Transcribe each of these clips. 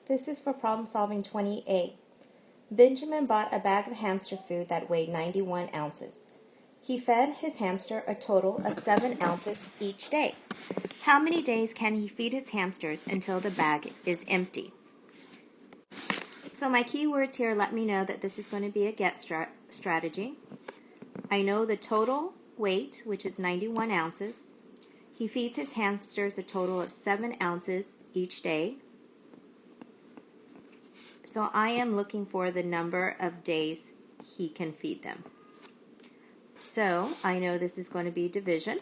This is for problem solving 20A. Benjamin bought a bag of hamster food that weighed 91 ounces. He fed his hamster a total of 7 ounces each day. How many days can he feed his hamsters until the bag is empty? So my keywords here let me know that this is going to be a get strategy. I know the total weight, which is 91 ounces. He feeds his hamsters a total of 7 ounces each day. So I am looking for the number of days he can feed them. So I know this is going to be division.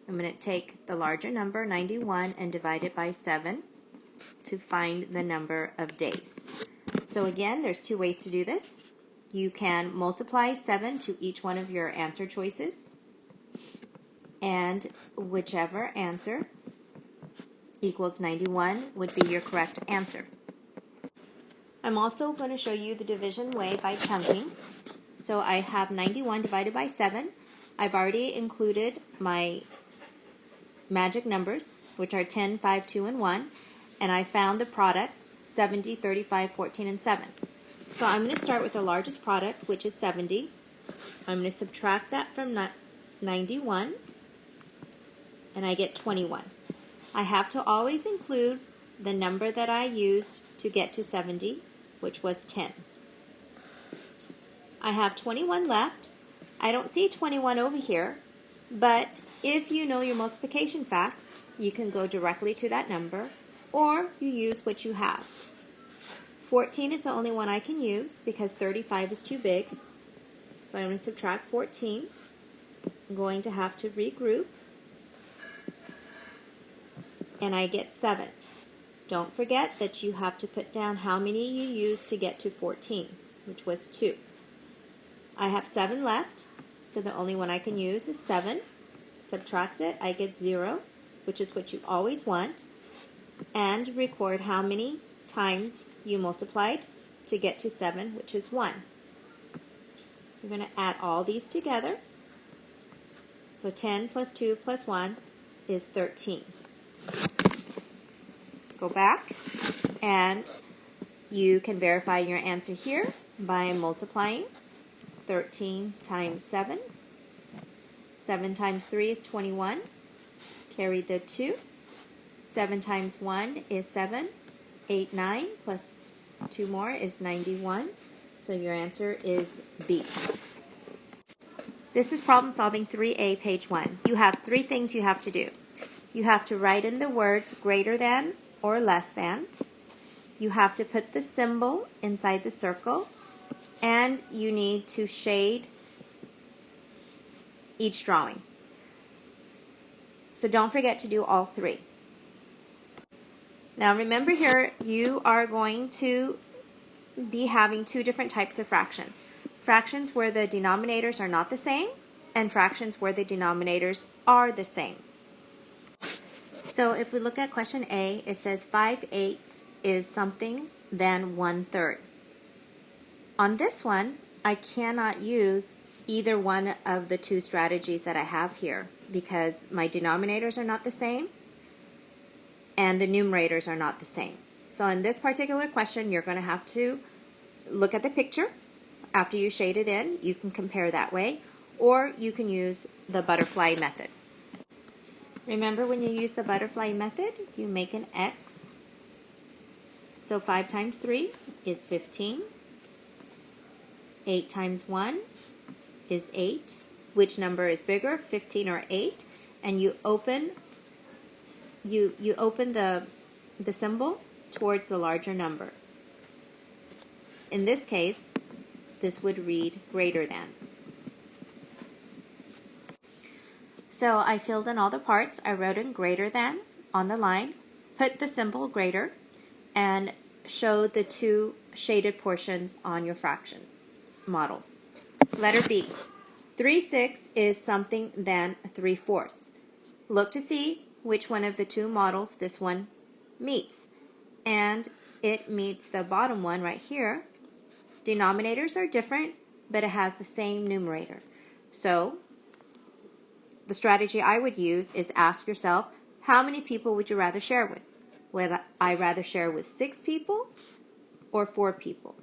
I'm going to take the larger number, 91, and divide it by 7 to find the number of days. So again, there's two ways to do this. You can multiply 7 to each one of your answer choices, and whichever answer equals 91 would be your correct answer. I'm also going to show you the division way by chunking. So I have 91 divided by 7. I've already included my magic numbers, which are 10, 5, 2, and 1, and I found the products 70, 35, 14, and 7. So I'm going to start with the largest product, which is 70. I'm going to subtract that from 91, and I get 21. I have to always include the number that I used to get to 70, which was 10. I have 21 left. I don't see 21 over here, but if you know your multiplication facts, you can go directly to that number, or you use what you have. 14 is the only one I can use because 35 is too big. So I'm going to subtract 14. I'm going to have to regroup, and I get 7. Don't forget that you have to put down how many you used to get to 14, which was 2. I have 7 left, so the only one I can use is 7. Subtract it, I get 0, which is what you always want, and record how many times you multiplied to get to 7, which is 1. You're going to add all these together. So 10 plus 2 plus 1 is 13. Go back, and you can verify your answer here by multiplying 13 times 7. 7 times 3 is 21. Carry the 2. 7 times 1 is 7. 8, 9, plus 2 more is 91. So your answer is B. This is problem solving 3A, page 1. You have 3 things you have to do. You have to write in the words greater than or less than. You have to put the symbol inside the circle, and you need to shade each drawing. So don't forget to do all 3. Now remember here, you are going to be having 2 different types of fractions. Fractions where the denominators are not the same, and fractions where the denominators are the same. So if we look at question A, it says 5/8 is something than 1/3. On this one, I cannot use either one of the 2 strategies that I have here because my denominators are not the same and the numerators are not the same. So in this particular question, you're going to have to look at the picture. After you shade it in, you can compare that way, or you can use the butterfly method. Remember, when you use the butterfly method, you make an X. So 5 times 3 is 15. 8 times 1 is 8. Which number is bigger, 15 or 8? And you open the symbol towards the larger number. In this case, this would read greater than. So I filled in all the parts. I wrote in greater than on the line, put the symbol greater, and showed the 2 shaded portions on your fraction models. Letter B. 3/6 is something than 3/4. Look to see which one of the 2 models this one meets. And it meets the bottom one right here. Denominators are different, but it has the same numerator. So the strategy I would use is ask yourself, how many people would you rather share with? Would I rather share with 6 people or 4 people?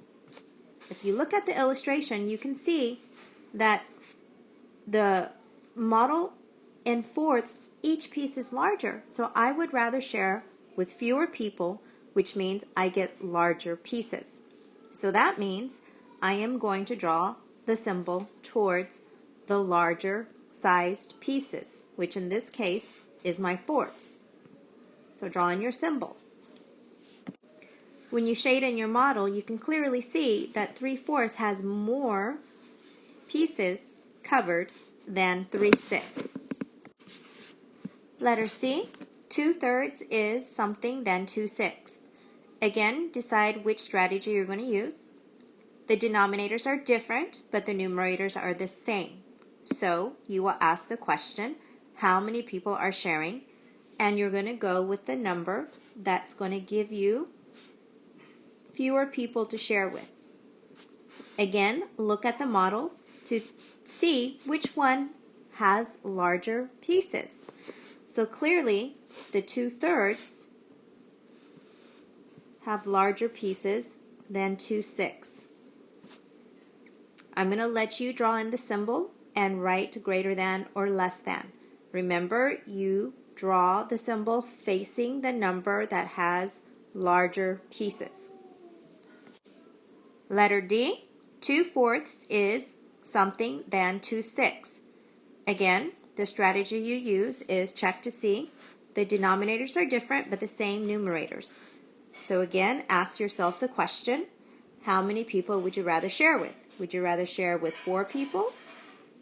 If you look at the illustration, you can see that the model in fourths, each piece is larger. So I would rather share with fewer people, which means I get larger pieces. So that means I am going to draw the symbol towards the larger sized pieces, which in this case is my fourths. So draw in your symbol. When you shade in your model, you can clearly see that 3/4 has more pieces covered than 3/6. Letter C, 2/3 is something than 2/6. Again, decide which strategy you're going to use. The denominators are different, but the numerators are the same. So you will ask the question, how many people are sharing? And you're going to go with the number that's going to give you fewer people to share with. Again, look at the models to see which one has larger pieces. So clearly, the 2/3 have larger pieces than 2/6. I'm going to let you draw in the symbol and write greater than or less than. Remember, you draw the symbol facing the number that has larger pieces. Letter D, 2/4 is something than 2/6. Again, the strategy you use is check to see the denominators are different but the same numerators. So again, ask yourself the question, how many people would you rather share with? Would you rather share with 4 people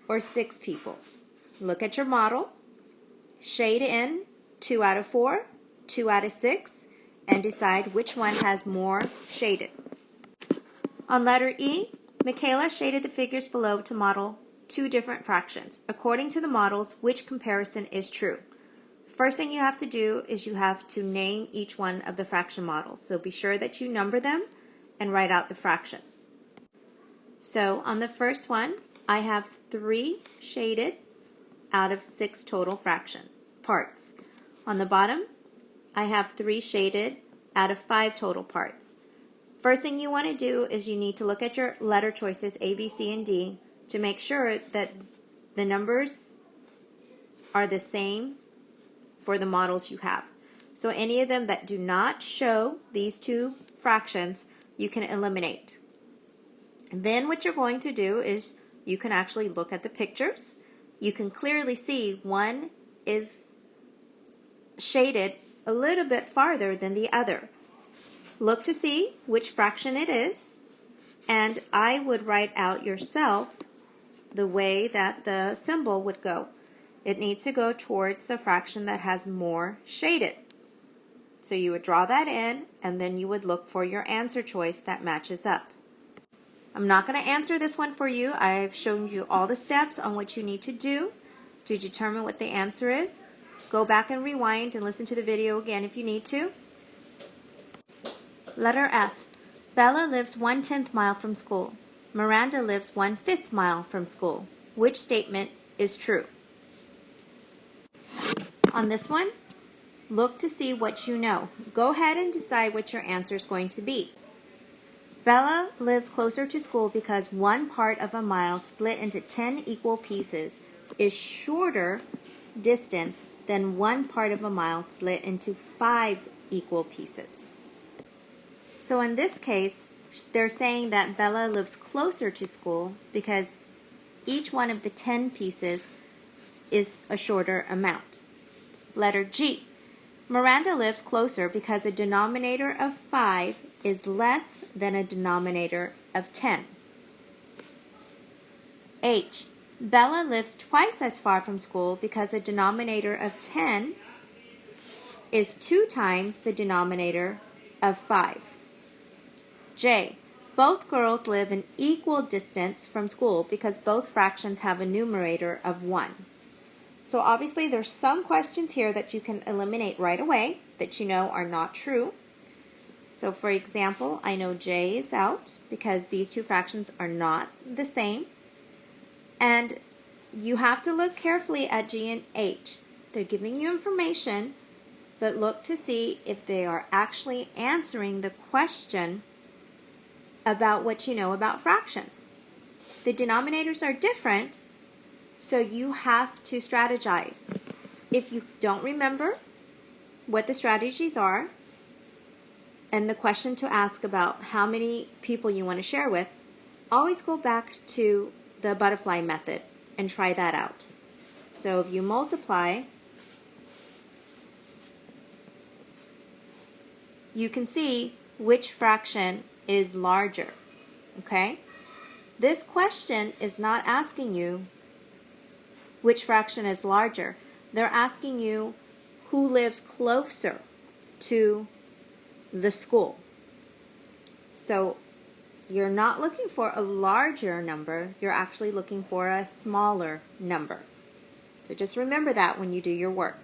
or 6 people? Look at your model, shade in 2 out of 4, 2 out of 6, and decide which one has more shaded. On letter E, Michaela shaded the figures below to model 2 different fractions. According to the models, which comparison is true? First thing you have to do is you have to name each one of the fraction models. So be sure that you number them and write out the fraction. So on the first one, I have 3 shaded out of 6 total fraction parts. On the bottom, I have 3 shaded out of 5 total parts. First thing you want to do is you need to look at your letter choices A, B, C, and D to make sure that the numbers are the same for the models you have. So any of them that do not show these 2 fractions, you can eliminate. And then what you're going to do is you can actually look at the pictures. You can clearly see one is shaded a little bit farther than the other. Look to see which fraction it is, and I would write out yourself the way that the symbol would go. It needs to go towards the fraction that has more shaded. So you would draw that in, and then you would look for your answer choice that matches up. I'm not going to answer this one for you. I've shown you all the steps on what you need to do to determine what the answer is. Go back and rewind and listen to the video again if you need to. Letter F. Bella lives 1/10 mile from school. Miranda lives 1/5 mile from school. Which statement is true? On this one, look to see what you know. Go ahead and decide what your answer is going to be. Bella lives closer to school because 1 part of a mile split into 10 equal pieces is shorter distance than 1 part of a mile split into 5 equal pieces. So in this case, they're saying that Bella lives closer to school because each one of the 10 pieces is a shorter amount. Letter G. Miranda lives closer because a denominator of 5 is less than a denominator of 10. H. Bella lives twice as far from school because a denominator of 10 is 2 times the denominator of 5. J. Both girls live an equal distance from school because both fractions have a numerator of 1. So obviously there's some questions here that you can eliminate right away that you know are not true. So for example, I know J is out because these 2 fractions are not the same. And you have to look carefully at G and H. They're giving you information, but look to see if they are actually answering the question about what you know about fractions. The denominators are different, so you have to strategize. If you don't remember what the strategies are and the question to ask about how many people you want to share with, always go back to the butterfly method and try that out. So if you multiply, you can see which fraction is larger, okay? This question is not asking you which fraction is larger. They're asking you who lives closer to the school. So you're not looking for a larger number, you're actually looking for a smaller number. So just remember that when you do your work.